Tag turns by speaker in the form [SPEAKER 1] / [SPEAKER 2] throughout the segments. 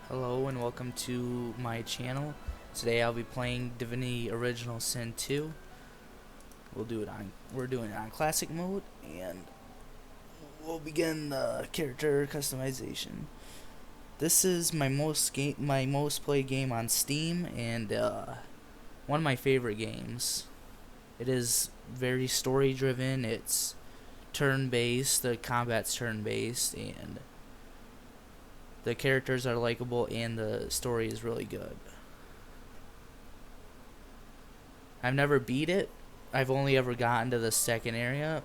[SPEAKER 1] Hello and welcome to my channel. Today I'll be playing Divinity Original Sin 2. We're doing it on classic mode, and we'll begin the character customization. This is my most played game on Steam, and one of my favorite games. It is very story driven. It's turn based. The combat's turn based, and the characters are likable, and the story is really good. I've never beat it. I've only ever gotten to the second area.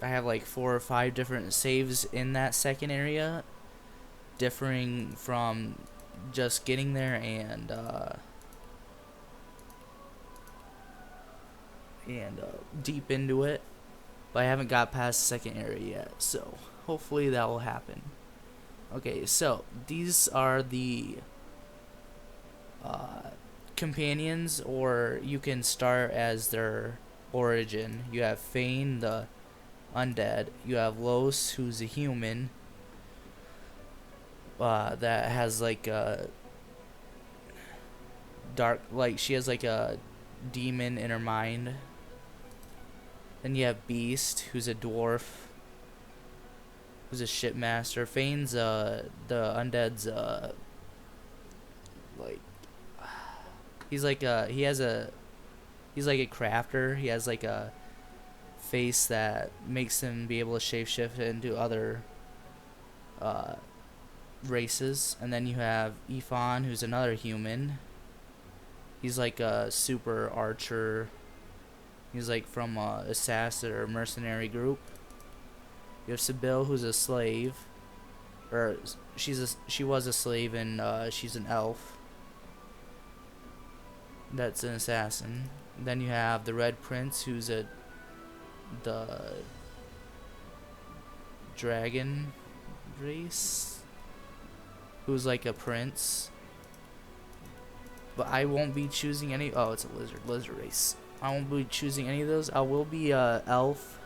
[SPEAKER 1] I have like 4 or 5 different saves in that second area, differing from just getting there and deep into it. But I haven't got past the second area yet, so hopefully that will happen. Okay, so these are the companions, or you can start as their origin. You have Fane, the undead. You have Los, who's a human that has like a she has like a demon in her mind. Then you have Beast, who's a dwarf, who's a shipmaster. Fane's the undead's like he's like he's like a crafter. He has like a face that makes him be able to shapeshift into other races. And then you have Ifan, who's another human. He's like a super archer. He's like from a assassin or mercenary group. You have Sibyl, who's a slave, or she was a slave, and she's an elf. That's an assassin. Then you have the Red Prince, who's the dragon race, who's like a prince. But I won't be choosing any. Oh, it's a lizard race. I won't be choosing any of those. I will be elf,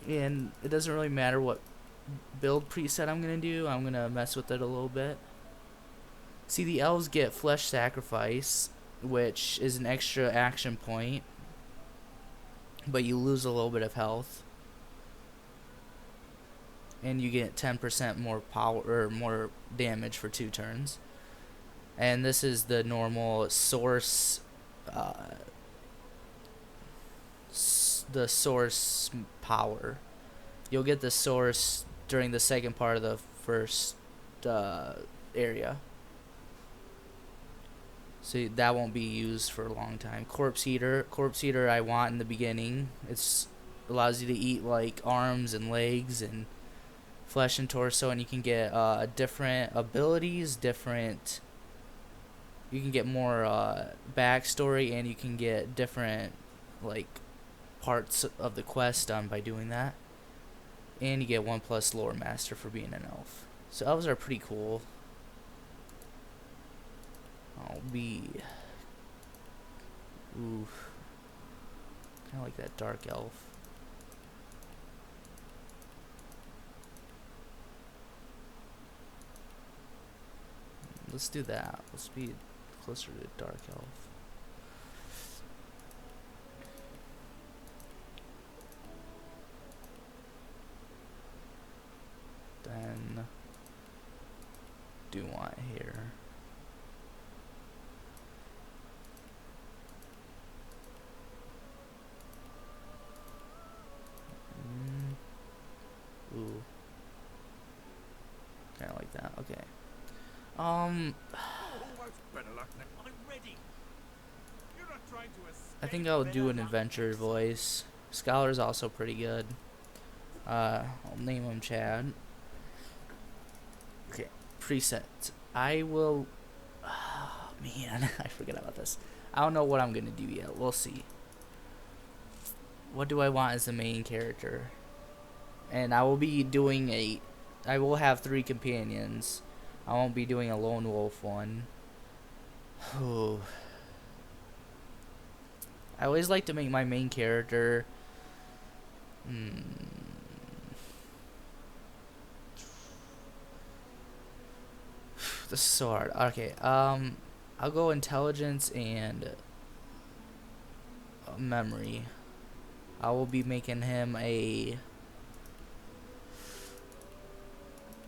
[SPEAKER 1] and it doesn't really matter what build preset I'm gonna do. I'm gonna mess with it a little bit. See, the elves get flesh sacrifice, which is an extra action point, but you lose a little bit of health, and you get 10% more power or more damage for 2 turns. And this is the normal source, the source power. You'll get the source during the second part of the first area. So that won't be used for a long time. Corpse Eater I want in the beginning. It's allows you to eat like arms and legs and flesh and torso, and you can get different abilities, you can get more backstory, and you can get different like parts of the quest done by doing that. And you get 1+ lore master for being an elf. So elves are pretty cool. I'll be oof. Kinda like that dark elf. Let's do that. Let's be closer to dark elf. Then do want hair. Ooh. Kinda like that. Okay. I think I'll do an adventure voice. Scholar's also pretty good. I'll name him Chad. Okay, presets. I will. Oh, man, I forgot about this. I don't know what I'm gonna do yet. We'll see. What do I want as the main character? And I will be doing I will have 3 companions. I won't be doing a lone wolf one. I always like to make my main character This is so hard. Okay, I'll go intelligence and memory. I will be making him a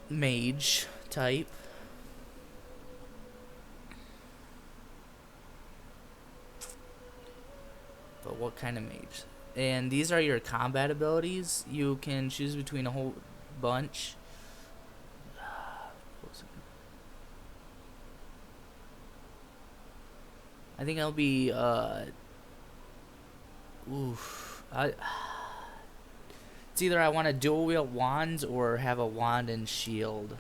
[SPEAKER 1] mage type. But what kind of mage? And these are your combat abilities. You can choose between a whole bunch. I think I'll be oof. It's either I want to dual wield wands or have a wand and shield.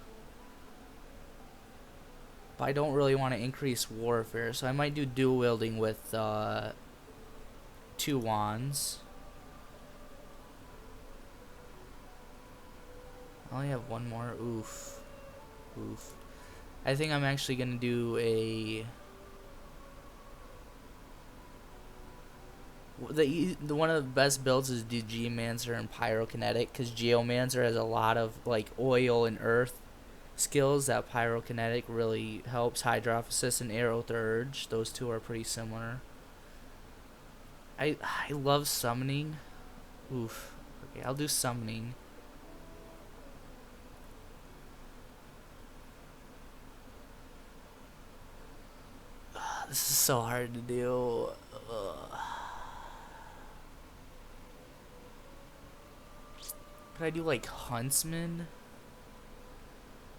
[SPEAKER 1] But I don't really want to increase warfare, so I might do dual wielding with 2 wands. I only have 1 more. Oof. Oof. I think I'm actually gonna do a the one of the best builds is do Geomancer and Pyrokinetic, because Geomancer has a lot of like oil and earth skills that Pyrokinetic really helps. Hydrophysis and Aerothurge, those two are pretty similar. I love summoning. Oof. Okay, I'll do summoning. This is so hard to do. Could I do like Huntsman?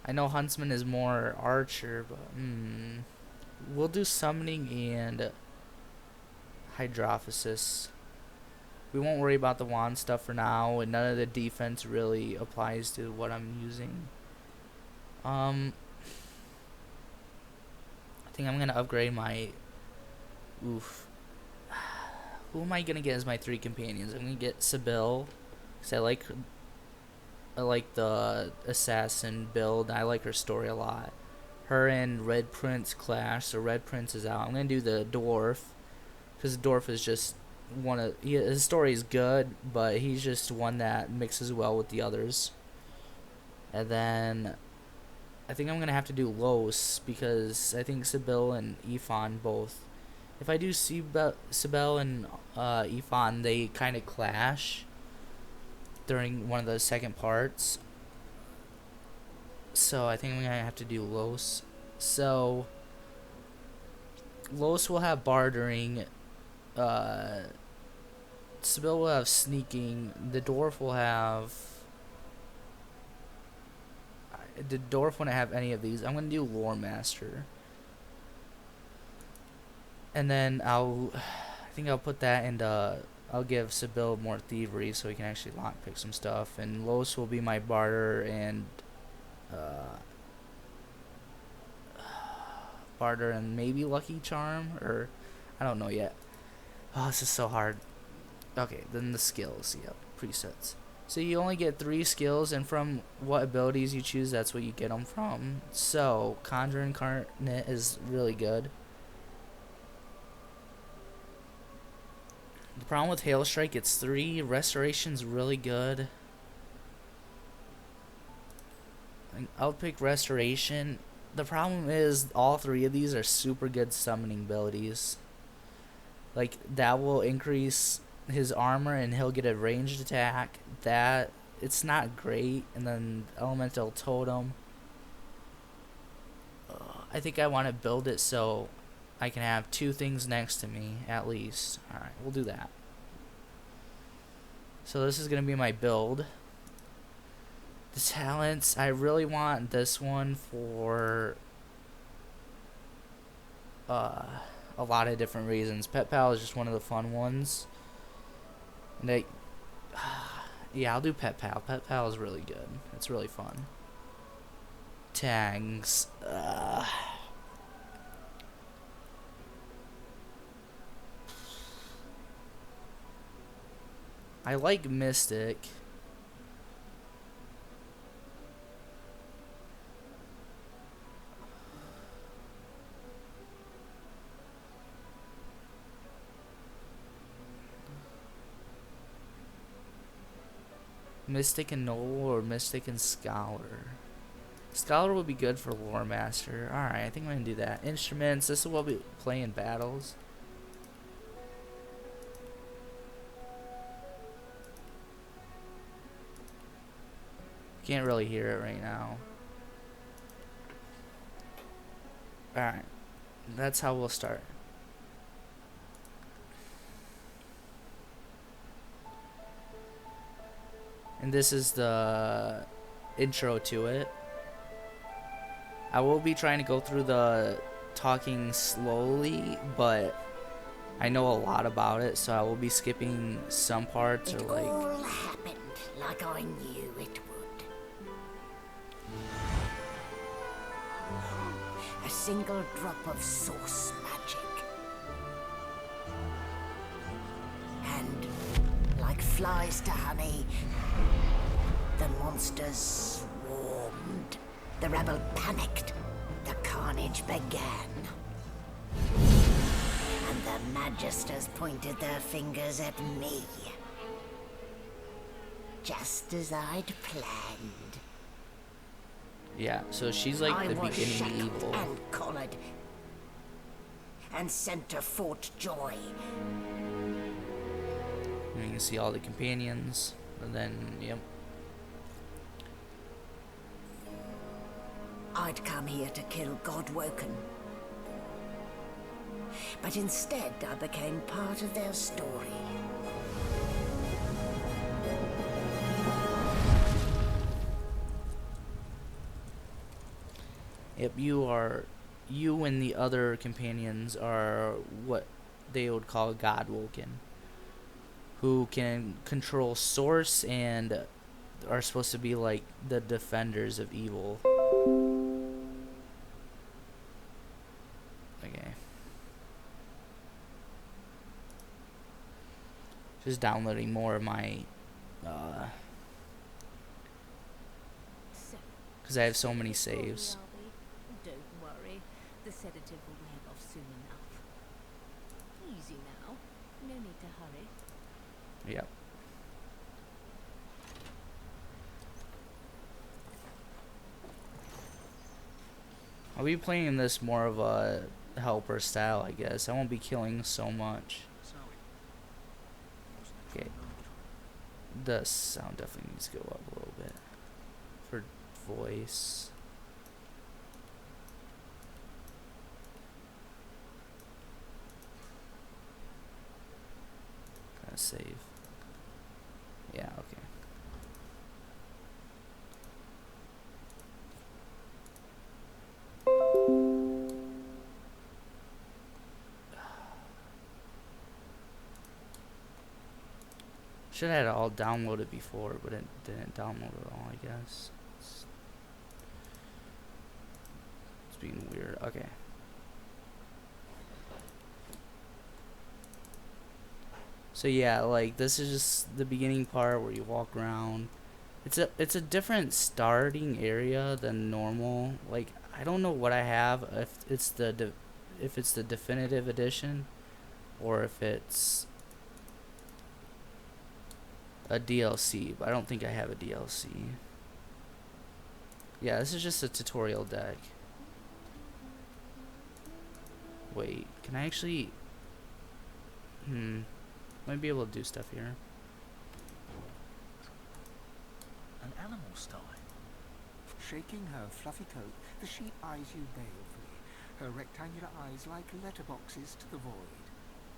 [SPEAKER 1] I know Huntsman is more archer, but we'll do summoning and hydrophysis. We won't worry about the wand stuff for now, and none of the defense really applies to what I'm using. I think I'm gonna upgrade my oof. Who am I gonna get as my 3 companions? I'm gonna get Sybil, because I like the assassin build. I like her story a lot. Her and Red Prince clash, so Red Prince is out. I'm gonna do the dwarf, because dwarf is just his story is good, but he's just one that mixes well with the others. And then I think I'm gonna have to do Los, because I think Sybil and Ifan both. If I do Sybil and Ifan, they kind of clash during one of the second parts. So I think I'm gonna have to do Los. So Los will have bartering. Sybil will have sneaking. The dwarf wouldn't have any of these. I'm gonna do Lore Master. And then I think I'll put that in I'll give Sybil more thievery so he can actually lockpick some stuff. And Los will be my barter and maybe Lucky Charm, or I don't know yet. Oh, this is so hard. Okay, then the skills. Yep, presets. So you only get 3 skills, and from what abilities you choose, that's what you get them from. So Conjure Incarnate is really good. The problem with Hail Strike, it's 3. Restoration's really good. I'll pick Restoration. The problem is all 3 of these are super good summoning abilities. Like, that will increase his armor and he'll get a ranged attack. That, it's not great. And then Elemental Totem. I think I want to build it so I can have 2 things next to me, at least. Alright, we'll do that. So this is going to be my build. The talents, I really want this one for a lot of different reasons. Pet Pal is just one of the fun ones. And yeah, I'll do Pet Pal. Pet Pal is really good. It's really fun. Tags. I like Mystic. Mystic and Noble or Mystic and Scholar? Scholar will be good for Lore Master. Alright, I think I'm gonna do that. Instruments, this is what we play in battles. Can't really hear it right now. Alright, that's how we'll start. And this is the intro to it. I will be trying to go through the talking slowly, but I know a lot about it, so I will be skipping some parts or like.
[SPEAKER 2] It all happened like I knew it would. A single drop of source magic. And like flies to honey, the monsters swarmed. The rebel panicked. The carnage began. And the Magisters pointed their fingers at me. Just as I'd planned.
[SPEAKER 1] Yeah, so she's like
[SPEAKER 2] I
[SPEAKER 1] the
[SPEAKER 2] was
[SPEAKER 1] beginning
[SPEAKER 2] shackled
[SPEAKER 1] evil.
[SPEAKER 2] and collared. And sent to Fort Joy.
[SPEAKER 1] And you can see all the companions, and then, yep.
[SPEAKER 2] I'd come here to kill Godwoken. But instead, I became part of their story.
[SPEAKER 1] Yep, you and the other companions are what they would call Godwoken, who can control source and are supposed to be like the defenders of evil. Okay. Just downloading more of my, because I have so many saves.
[SPEAKER 3] Don't worry, the sedative will wear off soon enough. Easy now, no need to hurry.
[SPEAKER 1] Yep. I'll be playing this more of a helper style, I guess. I won't be killing so much. Okay. The sound definitely needs to go up a little bit. For voice. Kind of save. Yeah, okay. Should have had it all downloaded before, but it didn't download it all, I guess. It's being weird. Okay. So yeah, like this is just the beginning part where you walk around. It's a different starting area than normal. Like I don't know what I have, if it's the definitive edition or if it's a DLC, but I don't think I have a DLC. Yeah, this is just a tutorial deck. Wait, can I actually... might be able to do stuff here.
[SPEAKER 4] An animal style. Shaking her fluffy coat, the sheep eyes you balefully, her rectangular eyes like letterboxes to the void.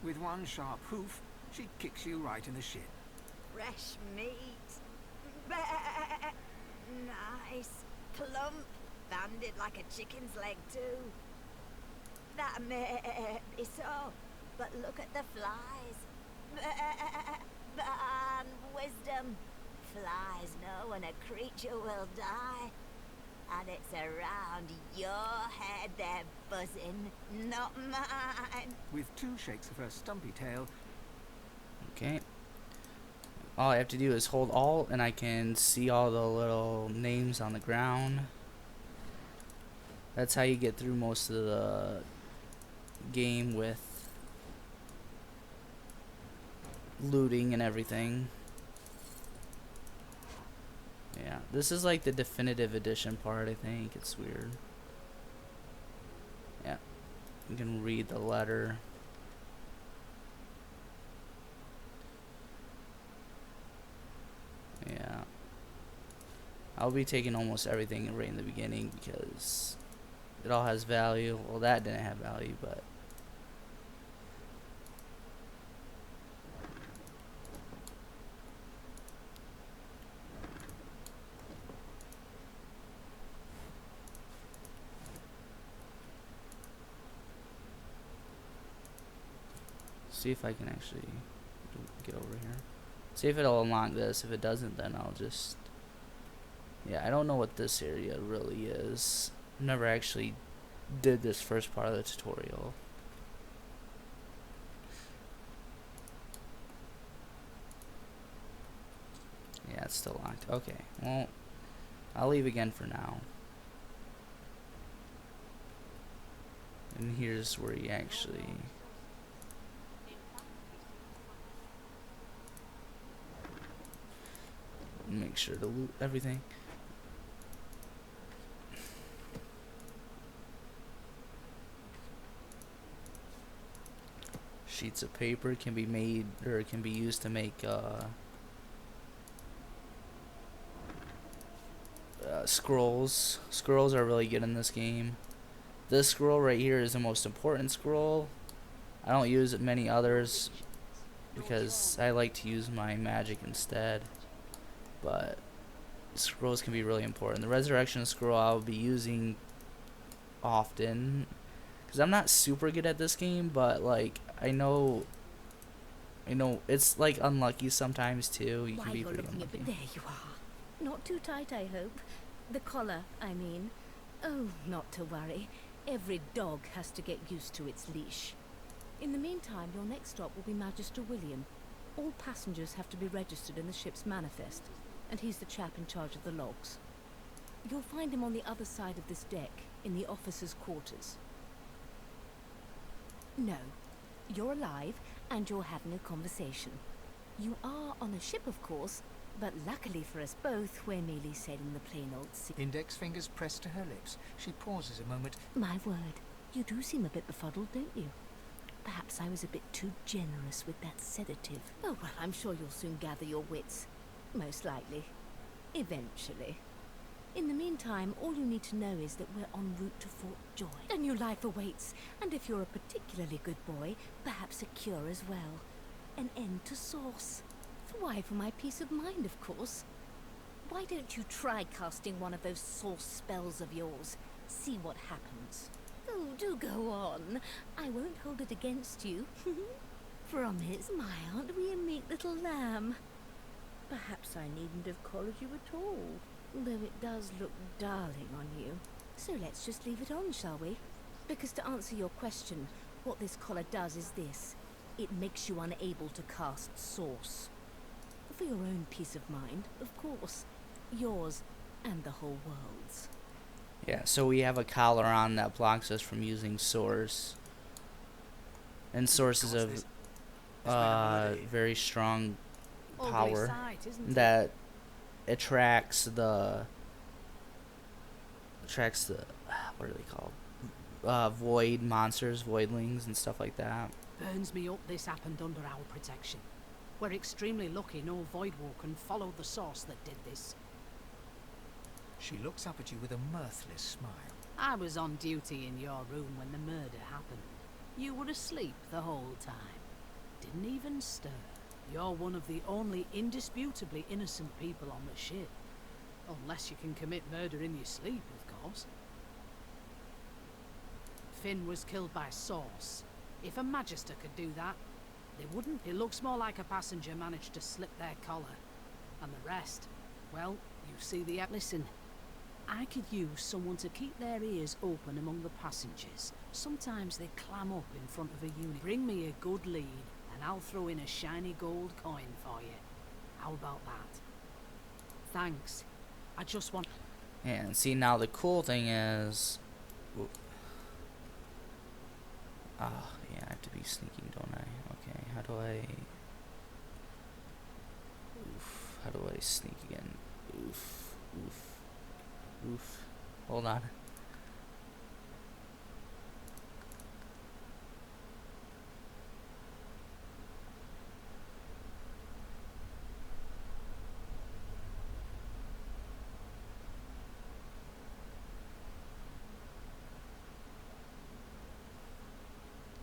[SPEAKER 4] With one sharp hoof, she kicks you right in the shin.
[SPEAKER 2] Fresh meat. Nice. Plump. Banded like a chicken's leg too. That may be so, but look at the flies. Ban wisdom. Flies know when a creature will die. And it's around your head they're buzzing, not mine.
[SPEAKER 4] With two shakes of her stumpy tail,
[SPEAKER 1] Okay. All I have to do is hold Alt and I can see all the little names on the ground. That's how you get through most of the game with looting and everything. Yeah, this is like the definitive edition part, I think. It's weird. Yeah, you can read the letter. Yeah. I'll be taking almost everything right in the beginning because it all has value. Well, that didn't have value, but... See if I can actually get over here. See if it'll unlock this. If it doesn't, then I'll just... Yeah, I don't know what this area really is. Never actually did this first part of the tutorial. Yeah, it's still locked. Okay, well, I'll leave again for now. And here's where you actually... Make sure to loot everything. Sheets of paper can be made, or can be used to make scrolls. Scrolls are really good in this game. This scroll right here is the most important scroll. I don't use many others because I like to use my magic instead. But scrolls can be really important. The resurrection scroll I'll be using often because I'm not super good at this game, but like I know it's like unlucky sometimes too. You
[SPEAKER 3] Why,
[SPEAKER 1] can be
[SPEAKER 3] you're
[SPEAKER 1] pretty
[SPEAKER 3] looking a bit...
[SPEAKER 1] unlucky.
[SPEAKER 3] There you are. Not too tight, I hope. The collar, I mean. Oh, not to worry. Every dog has to get used to its leash. In the meantime, your next stop will be Magister William. All passengers have to be registered in the ship's manifest, and he's the chap in charge of the logs. You'll find him on the other side of this deck, in the officers' quarters. No, you're alive, and you're having a conversation. You are on a ship, of course, but luckily for us both, we're merely sailing the plain old sea.
[SPEAKER 4] Index fingers pressed to her lips. She pauses a moment.
[SPEAKER 3] My word, you do seem a bit befuddled, don't you? Perhaps I was a bit too generous with that sedative. Oh, well, I'm sure you'll soon gather your wits. Most likely. Eventually. In the meantime, all you need to know is that we're en route to Fort Joy. A new life awaits, and if you're a particularly good boy, perhaps a cure as well. An end to sauce. Why, for my peace of mind, of course. Why don't you try casting one of those sauce spells of yours? See what happens. Oh, do go on. I won't hold it against you. Promise. My, aren't we a meek little lamb? Perhaps I needn't have collared you at all, though it does look darling on you. So let's just leave it on, shall we? Because to answer your question, what this collar does is this. It makes you unable to cast sauce. For your own peace of mind, of course. Yours and the whole world's.
[SPEAKER 1] Yeah, so we have a collar on that blocks us from using source. And source is a very strong power that attracts the what are they called? Void monsters, voidlings, and stuff like that.
[SPEAKER 5] Burns me up this happened under our protection. We're extremely lucky no Voidwalker followed the source that did this.
[SPEAKER 4] She looks up at you with a mirthless smile.
[SPEAKER 5] I was on duty in your room when the murder happened. You were asleep the whole time. Didn't even stir. You're one of the only indisputably innocent people on the ship. Unless you can commit murder in your sleep, of course. Finn was killed by Source. If a Magister could do that, they wouldn't. It looks more like a passenger managed to slip their collar. And the rest, well, you see the... Listen, I could use someone to keep their ears open among the passengers. Sometimes they clam up in front of a unit. Bring me a good lead, and I'll throw in a shiny gold coin for you. How about that? Thanks. I just want...
[SPEAKER 1] And see, now the cool thing is... Ah, yeah, I have to be sneaking, don't I? Okay, how do I... Oof, how do I sneak again? Oof. Oof. Oof. Hold on.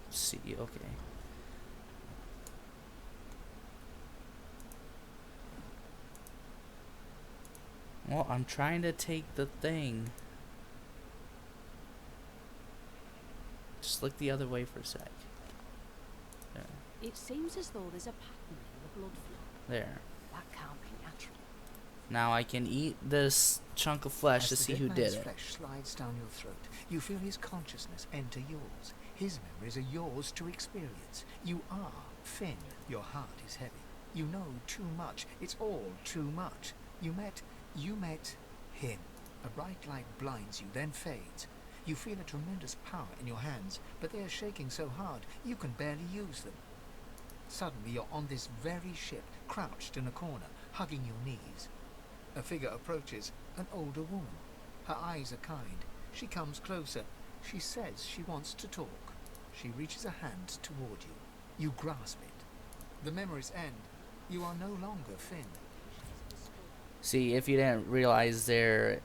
[SPEAKER 1] See, okay. Well, I'm trying to take the thing. Just look the other way for a sec. There.
[SPEAKER 5] It seems as though there's a pattern in the blood flow.
[SPEAKER 1] There.
[SPEAKER 5] That can't be natural.
[SPEAKER 1] Now I can eat this chunk of flesh to
[SPEAKER 4] As the
[SPEAKER 1] see
[SPEAKER 4] dead
[SPEAKER 1] who
[SPEAKER 4] man's
[SPEAKER 1] did it.
[SPEAKER 4] flesh slides down your throat, you feel his consciousness enter yours. His memories are yours to experience. You are Finn. Your heart is heavy. You know too much. It's all too much. You met him. A bright light blinds you, then fades. You feel a tremendous power in your hands, but they are shaking so hard you can barely use them. Suddenly you're on this very ship, crouched in a corner, hugging your knees. A figure approaches, an older woman. Her eyes are kind. She comes closer. She says she wants to talk. She reaches a hand toward you. You grasp it. The memories end. You are no longer Finn.
[SPEAKER 1] See, if you didn't realize there,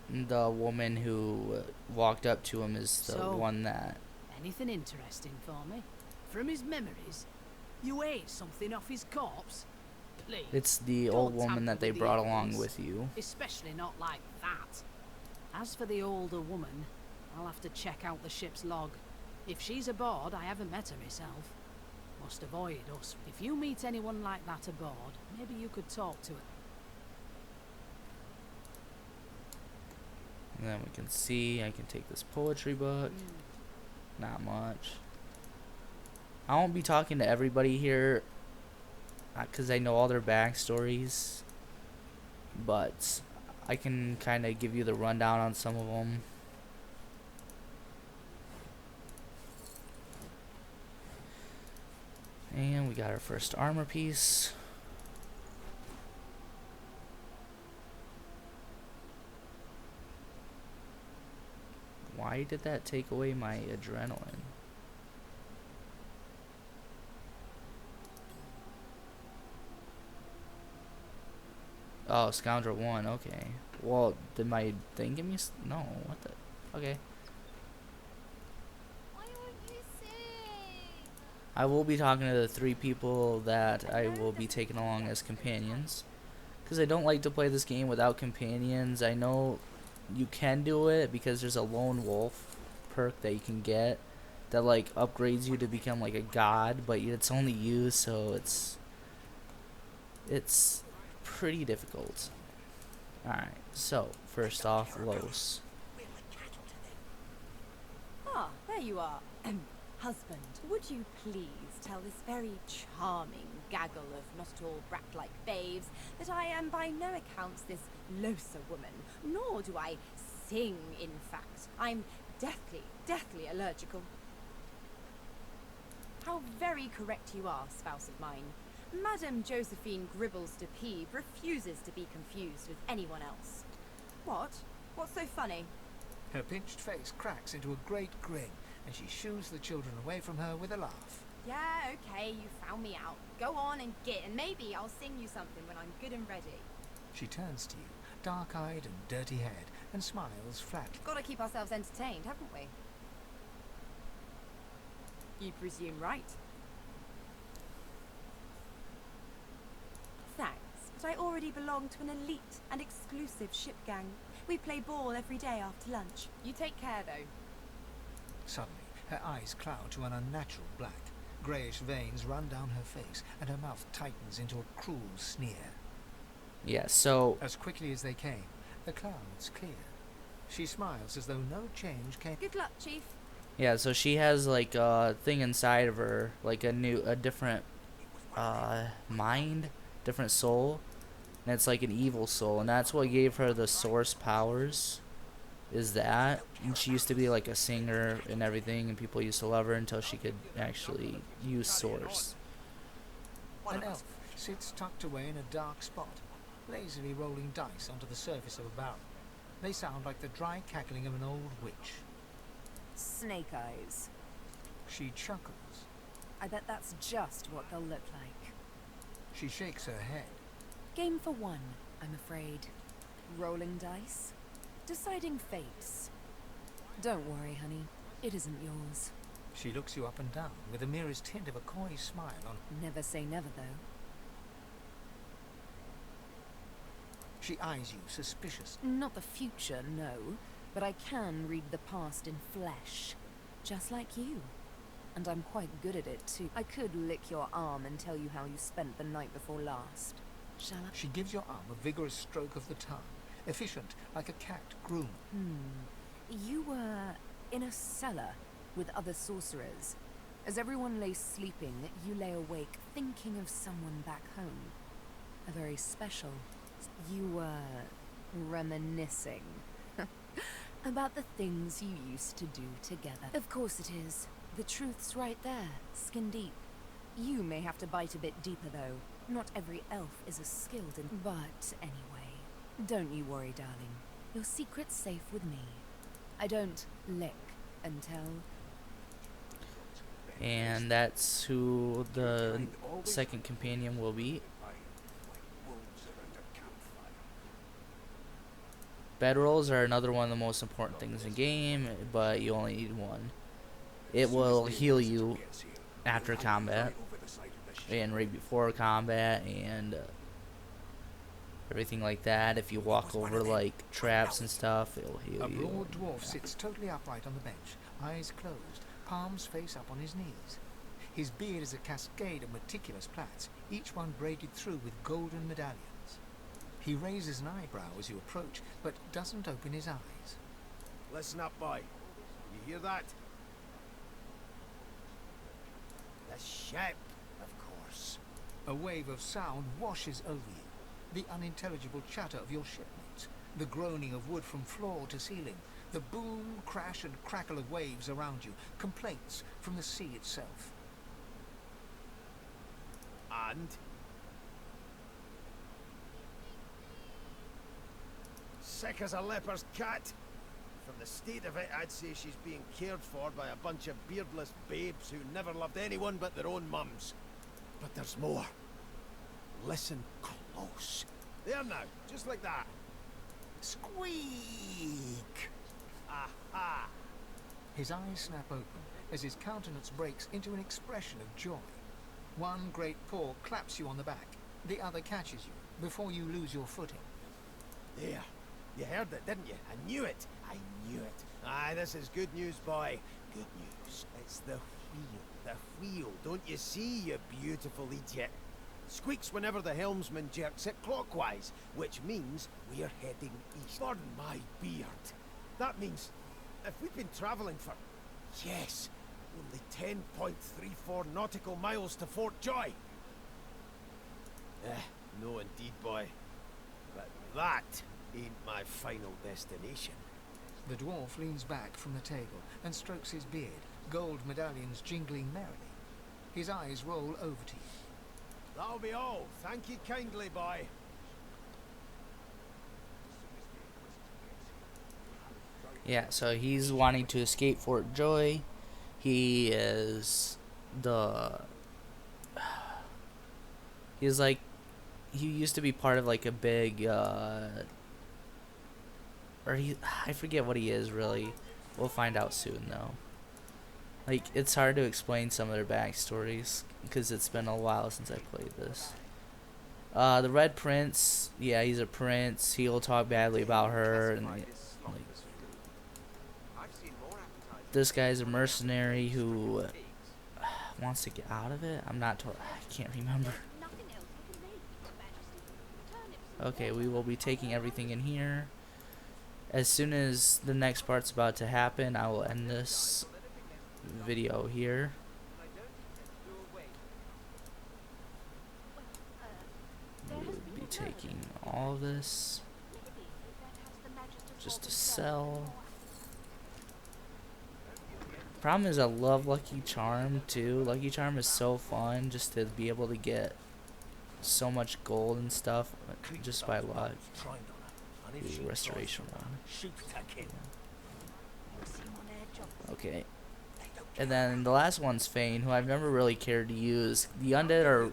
[SPEAKER 1] the woman who walked up to him is the
[SPEAKER 5] So-
[SPEAKER 1] one that...
[SPEAKER 5] Anything interesting for me? From his memories? You ate something off his corpse? Please.
[SPEAKER 1] It's the
[SPEAKER 5] Don't
[SPEAKER 1] old woman
[SPEAKER 5] tamper
[SPEAKER 1] that they
[SPEAKER 5] with the
[SPEAKER 1] brought along
[SPEAKER 5] evidence.
[SPEAKER 1] with you.
[SPEAKER 5] Especially not like that. As for the older woman, I'll have to check out the ship's log. If she's aboard, I haven't met her myself. Must avoid us. If you meet anyone like that aboard, maybe you could talk to her.
[SPEAKER 1] And then we can see, I can take this poetry book. Not much. I won't be talking to everybody here, because I know all their backstories. But I can kind of give you the rundown on some of them. And we got our first armor piece. Why did that take away my adrenaline? Oh, Scoundrel 1, okay. Well, did my thing give me no, what the? Okay.
[SPEAKER 2] Why won't you sing?
[SPEAKER 1] I will be talking to the 3 people that I will be taking along as companions. Because I don't like to play this game without companions. I know you can do it because there's a lone wolf perk that you can get that like upgrades you to become like a god, but it's only you, so it's pretty difficult. Alright, so first off, Los.
[SPEAKER 6] Ah, there you are. Husband, would you please tell this very charming gaggle of not-at-all brat-like babes that I am by no accounts this Losa woman, nor do I sing, in fact. I'm deathly allergical. How very correct you are, spouse of mine. Madame Josephine Gribbles de Peeb refuses to be confused with anyone else. What? What's so funny?
[SPEAKER 4] Her pinched face cracks into a great grin, and she shoos the children away from her with a laugh.
[SPEAKER 6] Yeah, okay, you found me out. Go on and git, and maybe I'll sing you something when I'm good and ready.
[SPEAKER 4] She turns to you, dark-eyed and dirty-haired, and smiles flatly.
[SPEAKER 6] Gotta keep ourselves entertained, haven't we? You presume right. Thanks, but I already belong to an elite and exclusive ship gang. We play ball every day after lunch. You take care, though.
[SPEAKER 4] Suddenly, her eyes cloud to an unnatural black. Greyish veins run down her face, and her mouth tightens into a cruel sneer.
[SPEAKER 1] Yeah, so
[SPEAKER 4] As quickly as they came, the clouds clear. She smiles as though no change came.
[SPEAKER 6] Good luck, Chief.
[SPEAKER 1] yeah, so she has like a thing inside of her, like a different mind, different soul, and it's like an evil soul, and that's what gave her the source powers. Is that, and she used to be like a singer and everything, and people used to love her until she could actually use source.
[SPEAKER 4] An elf sits tucked away in a dark spot. lazily rolling dice onto the surface of a barrel. They sound like the dry cackling of an old witch.
[SPEAKER 6] Snake eyes.
[SPEAKER 4] She chuckles.
[SPEAKER 6] I bet that's just what they'll look like.
[SPEAKER 4] She shakes her head.
[SPEAKER 6] Game for one, I'm afraid. Rolling dice. Deciding fates. Don't worry, honey. It isn't yours.
[SPEAKER 4] She looks you up and down with the merest hint of a coy smile on.
[SPEAKER 6] Never say never, though.
[SPEAKER 4] She eyes you suspicious.
[SPEAKER 6] Not the future, no. But I can read the past in flesh. Just like you. And I'm quite good at it, too. I could lick your arm and tell you how you spent the night before last. Shall I?
[SPEAKER 4] She gives your arm a vigorous stroke of the tongue, efficient like a cat groomed.
[SPEAKER 6] You were in a cellar with other sorcerers. As everyone lay sleeping, you lay awake thinking of someone back home. A very special. You were reminiscing about the things you used to do together. Of course it is. The truth's right there, skin deep. You may have to bite a bit deeper, though. Not every elf is as skilled in... But anyway, don't you worry, darling. Your secret's safe with me. I don't lick and tell.
[SPEAKER 1] And that's who the second companion will be. Bedrolls are another one of the most important things in the game, but you only need one. It will heal you after combat, and right before combat, and everything like that. If you walk over like traps and stuff, it'll heal
[SPEAKER 4] A
[SPEAKER 1] you.
[SPEAKER 4] broad dwarf sits totally upright on the bench, eyes closed, palms face up on his knees. His beard is a cascade of meticulous plaits, each one braided through with golden medallions. He raises an eyebrow as you approach, but doesn't open his eyes.
[SPEAKER 7] Listen up, boy. You hear that? The ship, of course.
[SPEAKER 4] A wave of sound washes over you. The unintelligible chatter of your shipmates, the groaning of wood from floor to ceiling, the boom, crash and crackle of waves around you, complaints from the sea itself.
[SPEAKER 7] And? Sick as a leper's cat. From the state of it, I'd say she's being cared for by a bunch of beardless babes who never loved anyone but their own mums. But there's more. Listen close. There now, just like that.
[SPEAKER 4] Squeak!
[SPEAKER 7] Aha!
[SPEAKER 4] His eyes snap open as his countenance breaks into an expression of joy. One great paw claps you on the back, the other catches you before you lose your footing.
[SPEAKER 7] There. You heard it, didn't you? I knew it. I knew it. Aye, this is good news, boy. Good news. It's the wheel. The wheel. Don't you see, you beautiful idiot? Squeaks whenever the helmsman jerks it clockwise, which means we're heading east. Pardon my beard. That means if we've been travelling for, yes, only 10.34 nautical miles to Fort Joy. No indeed, boy. But that ain't my final destination.
[SPEAKER 4] The dwarf leans back from the table and strokes his beard, gold medallions jingling merrily. His eyes roll over to you.
[SPEAKER 7] That'll be all. Thank you kindly, boy.
[SPEAKER 1] Yeah, so he's wanting to escape Fort Joy. He is he's like, he used to be part of like a big, I forget what he is really. We'll find out soon though. Like, it's hard to explain some of their backstories because it's been a while since I played this. The Red Prince, yeah, he's a prince. He'll talk badly about her, and like, this guy's a mercenary who wants to get out of it. I can't remember. Okay, we will be taking everything in here. As soon as the next part's about to happen, I will end this video here. We'll be taking all of this just to sell. Problem is, I love Lucky Charm too. Lucky Charm is so fun just to be able to get so much gold and stuff just by luck.
[SPEAKER 7] Trained on her, and if
[SPEAKER 1] The
[SPEAKER 7] she
[SPEAKER 1] restoration
[SPEAKER 7] tries
[SPEAKER 1] one.
[SPEAKER 7] shoot to kill.
[SPEAKER 1] Okay. And then the last one's Fane, who I've never really cared to use. The undead are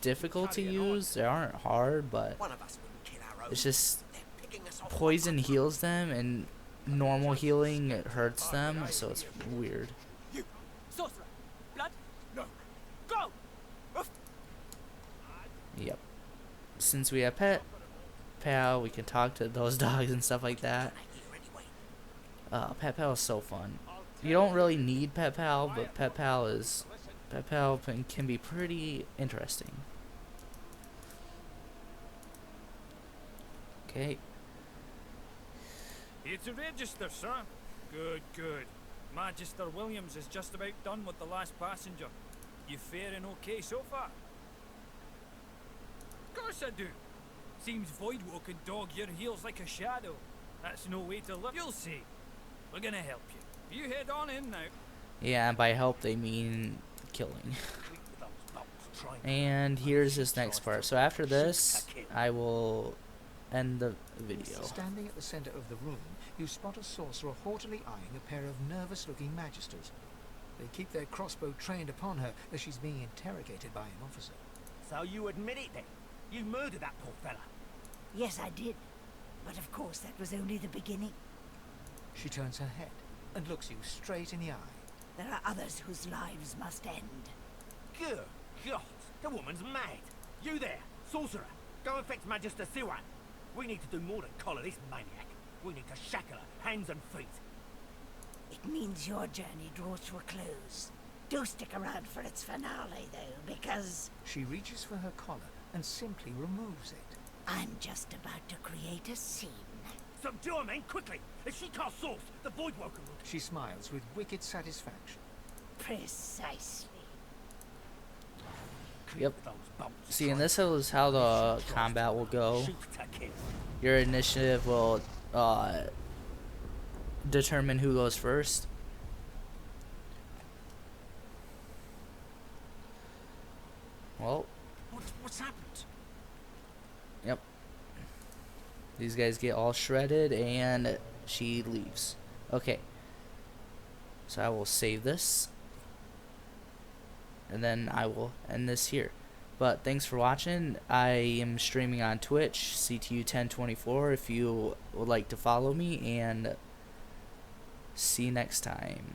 [SPEAKER 1] difficult to use. They aren't hard, but
[SPEAKER 7] One of us wouldn't kill our own.
[SPEAKER 1] it's just
[SPEAKER 7] They're picking us off.
[SPEAKER 1] poison heals them and normal healing it hurts them, so it's weird.
[SPEAKER 7] You, sorcerer, blood? No, go!
[SPEAKER 1] Yep. Since we have Pet Pal, we can talk to those dogs and stuff like that. Pet Pal is so fun. You don't really need Pet Pal, but Pet Pal can be pretty interesting. Okay.
[SPEAKER 8] Here to register, sir. Good, good. Magister Williams is just about done with the last passenger. You faring okay so far? Of course I do. Seems Voidwalk can dog your heels like a shadow. That's no way to live. You'll see. We're gonna help you. You head on in now.
[SPEAKER 1] Yeah, and by help they mean killing. And here's this next part. So after this, I will end the video.
[SPEAKER 4] Standing at the center of the room, you spot a sorcerer haughtily eyeing a pair of nervous-looking magisters. They keep their crossbow trained upon her as she's being interrogated by an officer.
[SPEAKER 7] So you admit it then? You murdered that poor fella.
[SPEAKER 2] Yes, I did. But of course, that was only the beginning.
[SPEAKER 4] She turns her head and looks you straight in the eye.
[SPEAKER 2] There are others whose lives must end.
[SPEAKER 7] Good God, the woman's mad. You there, sorcerer, go and fetch Magister Siwan. We need to do more than collar this maniac. We need to shackle her, hands and feet.
[SPEAKER 2] It means your journey draws to a close. Do stick around for its finale, though, because
[SPEAKER 4] She reaches for her collar and simply removes it.
[SPEAKER 2] I'm just about to create a scene.
[SPEAKER 7] Subdue her, men, quickly! If she casts source, the Voidwalker will...
[SPEAKER 4] She smiles with wicked satisfaction.
[SPEAKER 2] Precisely.
[SPEAKER 1] Yep. See, and this is how the combat will go.
[SPEAKER 7] Shoot to kill.
[SPEAKER 1] Your initiative will determine who goes first. Well,
[SPEAKER 7] What's happened?
[SPEAKER 1] yep. These guys get all shredded and she leaves. Okay. So I will save this. And then I will end this here. But thanks for watching. I am streaming on Twitch, CTU1024, if you would like to follow me. And see you next time.